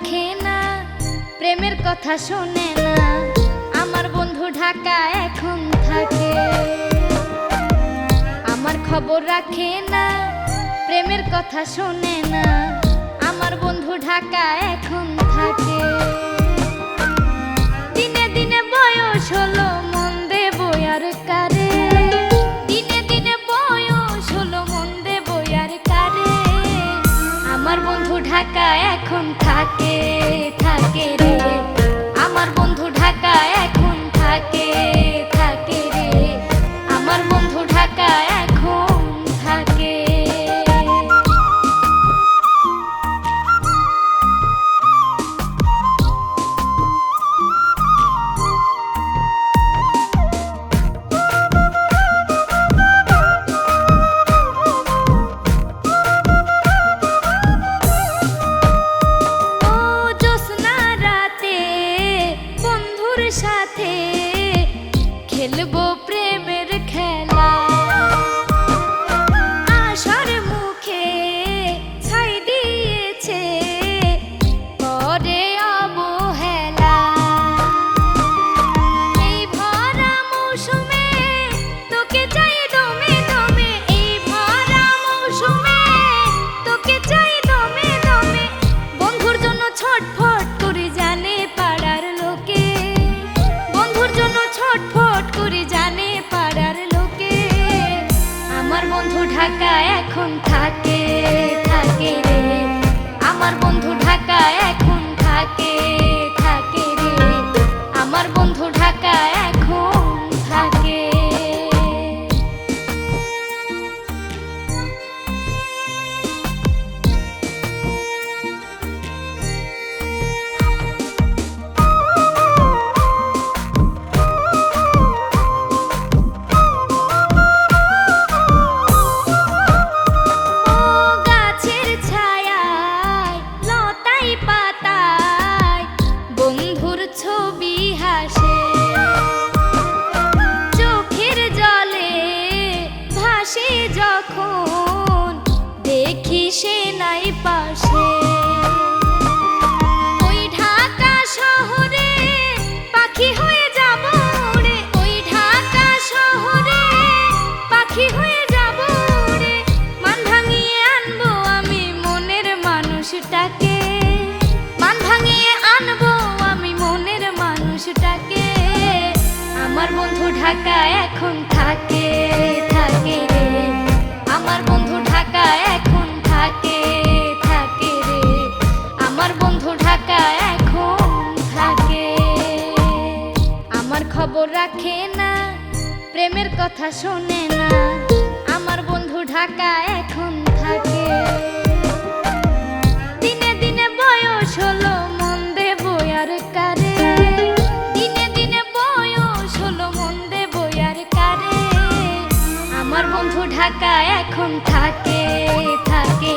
রাখে না, প্রেমের কথা শোনে না। আমার বন্ধু ঢাকা এখন থাকে, আমার খবর রাখে না, প্রেমের কথা শোনে না। আমার বন্ধু ঢাকা এখন থাকে। দিনে দিনে বয়স হলো, মন দেব আর কারে। দিনে দিনে বয়স হলো, মন দেব আর কারে। আমার বন্ধু ঢাকা এখন থাকে, থাকে রে। আমার বন্ধু ঢাকা এখন থাকে, থাকে রে। আমার বন্ধু ঢাকা এখন থাকে। সাথে খেলবো প্রেমের খেলা, আশার মুখে ছাই দিয়েছে পরে অবহেলা। এই ভরা মৌসুমে তোকে চাই দমে দমে, এই ভরা মৌসুমে তোকে চাই দমে দমে। বন্ধুর জন্য ছটফট করে জানে পাড়ার লোকে, ছটফট করে জানে পাড়ার লোকে। আমার বন্ধু ঢাকা এখন থাকে, থাকে রে। আমার বন্ধু ঢাকা এখন থাকে, থাকে রে। আমার বন্ধু ঢাকা এখন থাকে। ছবি হাসে চোখের জলে ভাসে যখন দেখি সে নাই পাশে। ওই ঢাকা শহরে পাখি হয়ে যাব রে, ওই ঢাকা শহরে পাখি হয়ে যাব রে। মান ভাঙিয়ে আনবো আমি মনের মানুষটাকে, মান ভাঙিয়ে আনবো মনের মানুষটাকে। আমার বন্ধু ঢাকা এখন থাকে, থাকে রে। আমার বন্ধু ঢাকা এখন থাকে, থাকে রে। আমার বন্ধু ঢাকা এখন থাকে। আমার খবর রাখে না, প্রেমের কথা শোনে না। আমার বন্ধু ঢাকা এখন থাকে। দিনে দিনে বয়স হলো, মন দেব আর কারে। দিনে দিনে বয়স হলো, মন দেব আর কারে। আমার বন্ধু ঢাকা এখন থাকে, থাকে।